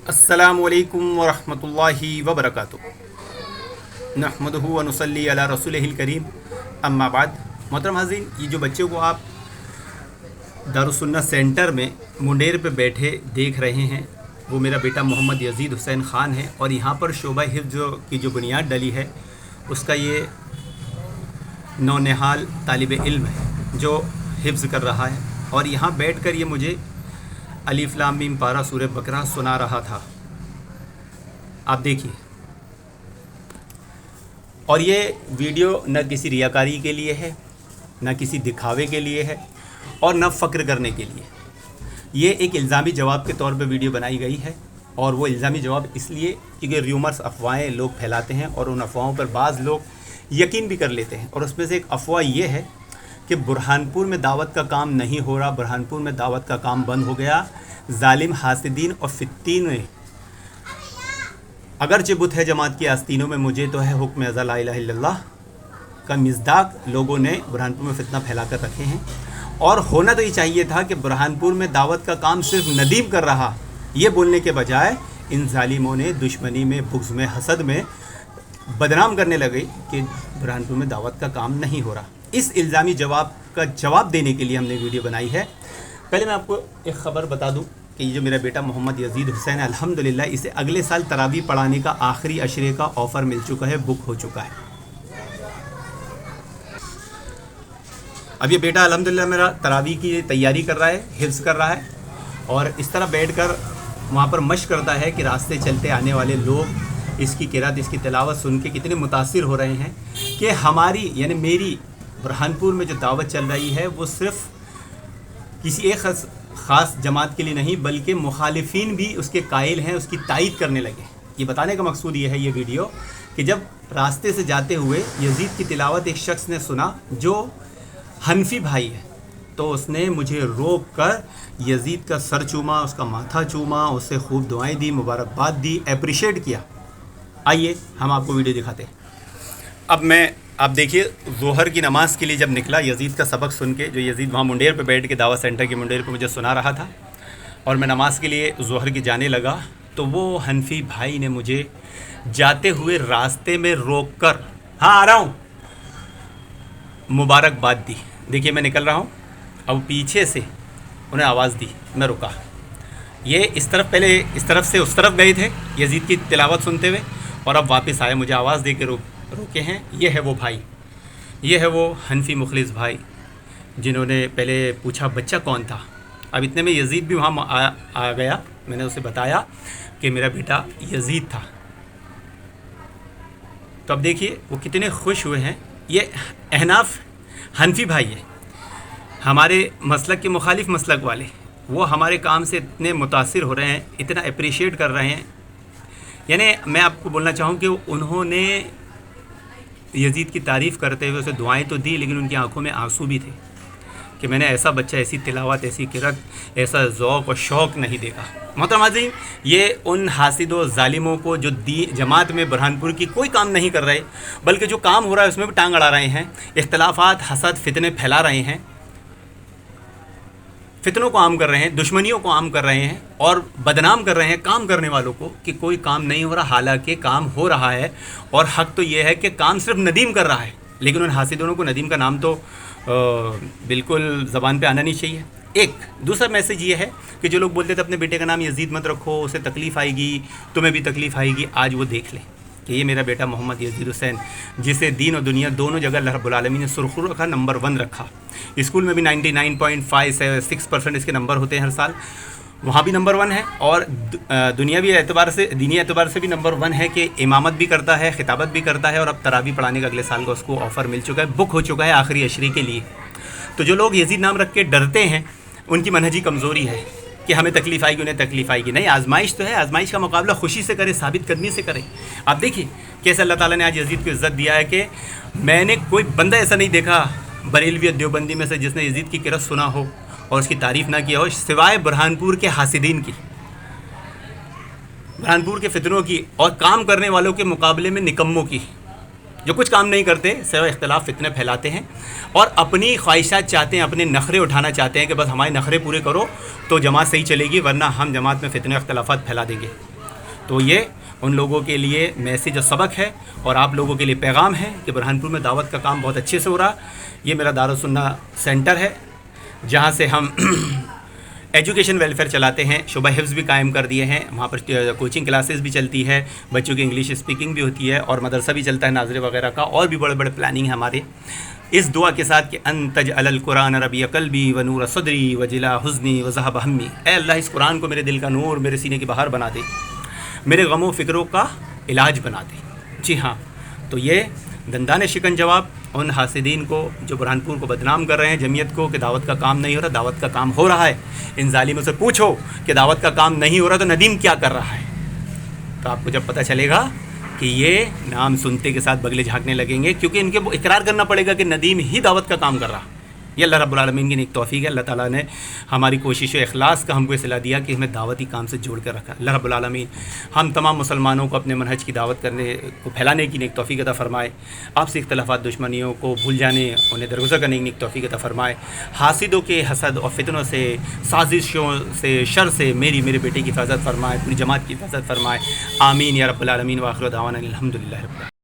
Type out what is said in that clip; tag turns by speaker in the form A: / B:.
A: अस्सलामु अलैकुम वरहमतुल्लाहि वबरकातुहू नहमदुहु व नुसल्ली अला रसूलिहिल करीम अम्मा बाद। मोहतरम हाज़रीन, ये जो बच्चों को आप दारुस्सुन्नह सेंटर में मुंडेर पे बैठे देख रहे हैं वो मेरा बेटा मोहम्मद यज़ीद हुसैन ख़ान है। और यहाँ पर शोबा हिफ्ज़ की जो बुनियाद डली है उसका ये नौनिहाल तालिब इल्म है जो हिफ्ज़ कर रहा है। और यहाँ बैठकर ये मुझे अलिफ लाम मीम पारा सूरह बकरा सुना रहा था। आप देखिए। और ये वीडियो न किसी रियाकारी के लिए है, न किसी दिखावे के लिए है और न फ़क्र करने के लिए। ये एक इल्ज़ामी जवाब के तौर पे वीडियो बनाई गई है। और वो इल्ज़ामी जवाब इसलिए क्योंकि र्यूमर्स अफवाहें लोग फैलाते हैं और उन अफवाहों पर बाज़ लोग यकीन भी कर लेते हैं। और उसमें से एक अफवाह ये है कि बुरहानपुर में दावत का काम नहीं हो रहा, बुरहानपुर में दावत का काम बंद हो गया। जालिम हासिदीन और फित्तीन ने, अगरचे बुत है जमात की आस्तीनों में, मुझे तो है हुक्म अज़ा ला इलाहा इल्लल्लाह का मिज़दाक लोगों ने बुरहानपुर में फितना फैला कर रखे हैं। और होना तो ये चाहिए था कि बुरहानपुर में दावत का काम सिर्फ नदीम कर रहा, ये बोलने के बजाय इन जालिमों ने दुश्मनी में, बुग़्ज़ में, हसद में बदनाम करने लगे कि बुरहानपुर में दावत का काम नहीं हो रहा। इस इल्ज़ामी जवाब का जवाब देने के लिए हमने वीडियो बनाई है। पहले मैं आपको एक ख़बर बता दूं कि ये जो मेरा बेटा मोहम्मद यज़ीद हुसैन अल्हम्दुलिल्लाह, इसे अगले साल तरावी पढ़ाने का आखिरी अशरे का ऑफ़र मिल चुका है, बुक हो चुका है। अब ये बेटा अल्हम्दुलिल्लाह मेरा तरावी की तैयारी कर रहा है, हिफ्ज़ कर रहा है और इस तरह बैठकर वहाँ पर मश्क करता है कि रास्ते चलते आने वाले लोग इसकी किरात, इसकी तिलावत सुन के कितने मुतासिर हो रहे हैं कि हमारी यानी मेरी बुरहानपुर में जो दावत चल रही है वो सिर्फ़ किसी एक ख़ास जमात के लिए नहीं बल्कि मुखालिफिन भी उसके कायल हैं, उसकी तायीद करने लगे। ये बताने का मकसूद ये है ये वीडियो कि जब रास्ते से जाते हुए यज़ीद की तिलावत एक शख्स ने सुना जो हनफी भाई है, तो उसने मुझे रोक कर यज़ीद का सर चूमा, उसका माथा चूमा, उससे खूब दुआएं दी, मुबारकबाद दी, अप्रिशिएट किया। आइए हम आपको वीडियो दिखाते हैं। अब आप देखिए, ज़ोहर की नमाज़ के लिए जब निकला यज़ीद का सबक सुन के, जो यज़ीद वहाँ मुंडेर पे बैठ के दावत सेंटर के मुंडेर पे मुझे सुना रहा था, और मैं नमाज़ के लिए ज़ोहर की जाने लगा तो वो हनफी भाई ने मुझे जाते हुए रास्ते में रोक कर, हाँ आ रहा हूँ, मुबारकबाद दी। देखिए मैं निकल रहा हूँ, अब पीछे से उन्हें आवाज़ दी, मैं रुका। ये इस तरफ, पहले इस तरफ से उस तरफ गए थे यज़ीद की तिलावत सुनते हुए और अब वापस आए, मुझे आवाज़ दे के रोके हैं। ये है वो भाई, ये है वो हनफी मुखलिस भाई जिन्होंने पहले पूछा बच्चा कौन था। अब इतने में यज़ीद भी वहाँ आ गया। मैंने उसे बताया कि मेरा बेटा यज़ीद था। तो अब देखिए वो कितने खुश हुए हैं। ये अहनाफ हनफी भाई है, हमारे मसलक के मुखालिफ मसलक वाले, वो हमारे काम से इतने मुतासिर हो रहे हैं, इतना अप्रिशिएट कर रहे हैं। यानी मैं आपको बोलना चाहूँ कि उन्होंने यज़ीद की तारीफ़ करते हुए उसे दुआएं तो दी, लेकिन उनकी आंखों में आंसू भी थे कि मैंने ऐसा बच्चा, ऐसी तिलावत, ऐसी किरत, ऐसा ज़ौक़ और शौक़ नहीं देखा। मोहतरम हाज़रीन, ये उन हासिद व ज़ालिमों को जो जमात में बुरहानपुर की कोई काम नहीं कर रहे बल्कि जो काम हो रहा है उसमें भी टांग अड़ा रहे हैं, इख्तलाफात, हसद, फितने फैला रहे हैं, फितनों को आम कर रहे हैं, दुश्मनियों को आम कर रहे हैं और बदनाम कर रहे हैं काम करने वालों को कि कोई काम नहीं हो रहा, हालांकि काम हो रहा है। और हक़ तो ये है कि काम सिर्फ नदीम कर रहा है, लेकिन उन हासिदों को नदीम का नाम तो बिल्कुल ज़बान पे आना नहीं चाहिए। एक दूसरा मैसेज ये है कि जो लोग बोलते थे अपने बेटे का नाम यज़ीद मत रखो, उसे तकलीफ़ आएगी, तुम्हें भी तकलीफ़ आएगी, आज वो देख ले कि ये मेरा बेटा मोहम्मद यज़ीद हुसैन, जिसे दीन और दुनिया दोनों जगह अल्लाह रब्बुल आलमीन ने सुरखुर रखा, नंबर 1 रखा। स्कूल में भी 99.56% इसके नंबर होते हैं हर साल, वहाँ भी नंबर 1 है। और दुनियावी एतबार से, दीनी एतबार से भी नंबर 1 है कि इमामत भी करता है, खिताबत भी करता है और अब तरावी पढ़ाने का अगले साल का उसको ऑफ़र मिल चुका है, बुक हो चुका है आखिरी अशरी के लिए। तो जो लोग यज़ीद नाम रख के डरते हैं उनकी मनहजी कमज़ोरी है कि हमें तकलीफ़ आएगी, उन्हें तकलीफ़ आएगी। नहीं, आजमाइश तो है, आजमाइश का मुकाबला खुशी से करें, साबित कदमी से करें। आप देखिए कैसे अल्लाह ताला ने आज यज़ीद को इज़्ज़त दिया है कि मैंने कोई बंदा ऐसा नहीं देखा बरेलवी देवबंदी में से जिसने यज़ीद की किरत सुना हो और उसकी तारीफ़ ना किया हो, सिवाय बुरहानपुर के हासिदीन की, बुरहानपुर के फितनों की और काम करने वालों के मुकाबले में निकम्मों की। जो कुछ काम नहीं करते, सिवाय इख्तिलाफ फितने फैलाते हैं और अपनी ख्वाहिशात चाहते हैं, अपने नखरे उठाना चाहते हैं कि बस हमारे नखरे पूरे करो तो जमात सही चलेगी, वरना हम जमात में फितने इख्तिलाफात फैला देंगे। تو یہ ان لوگوں کے لیے میسیج اور سبق ہے، اور آپ لوگوں کے لیے پیغام ہے کہ برہانپور میں دعوت کا کام بہت اچھے سے ہو رہا. یہ میرا دارالسنہ سینٹر ہے جہاں سے ہم ایجوکیشن ویلفیئر چلاتے ہیں. شعبہ حفظ بھی قائم کر دیے ہیں، وہاں پر کوچنگ کلاسز بھی چلتی ہے، بچوں کی انگلش اسپیکنگ بھی ہوتی ہے، اور مدرسہ بھی چلتا ہے ناظرے وغیرہ کا، اور بھی بڑے بڑے پلاننگ ہیں ہمارے. اس دعا کے ساتھ کہ ان تجعل القرآن ربیع قلبی و نور صدری و جلا حزنی و ذہب ہمی، اے اللہ اس قرآن کو میرے دل کا نور، میرے سینے کی بہار بنا دے، میرے غم و فکروں کا علاج بنا دے. جی ہاں، تو یہ دندان شکن جواب ان حاسدین کو جو برہانپور کو بدنام کر رہے ہیں، جمعیت کو، کہ دعوت کا کام نہیں ہو رہا. دعوت کا کام ہو رہا ہے. ان ظالموں سے پوچھو کہ دعوت کا کام نہیں ہو رہا تو ندیم کیا کر رہا ہے، تو آپ کو جب پتہ چلے گا کہ یہ نام سنتے کے ساتھ بگلے جھانکنے لگیں گے، کیونکہ ان کے اقرار کرنا پڑے گا کہ ندیم ہی دعوت کا کام کر رہا. یہ اللہ رب العالمین کی نیک توفیق ہے. اللہ تعالیٰ نے ہماری کوشش و اخلاص کا ہم کو صلاح دیا کہ ہمیں دعوتی کام سے جوڑ کر رکھا. اللہ رب العالمین ہم تمام مسلمانوں کو اپنے منہج کی دعوت کرنے کو پھیلانے کی نیک توفیق عطا فرمائے. آپ سے اختلافات دشمنیوں کو بھول جانے، انہیں درگزر کرنے کی نیک توفیق عطا فرمائے. حاسدوں کے حسد اور فتنوں سے، سازشوں سے، شر سے میرے بیٹے کی حفاظت فرمائے، پوری جماعت کی حفاظت فرمائے. آمین یا رب العالمین. وآخر دعوانا الحمدللہ رب العالمین.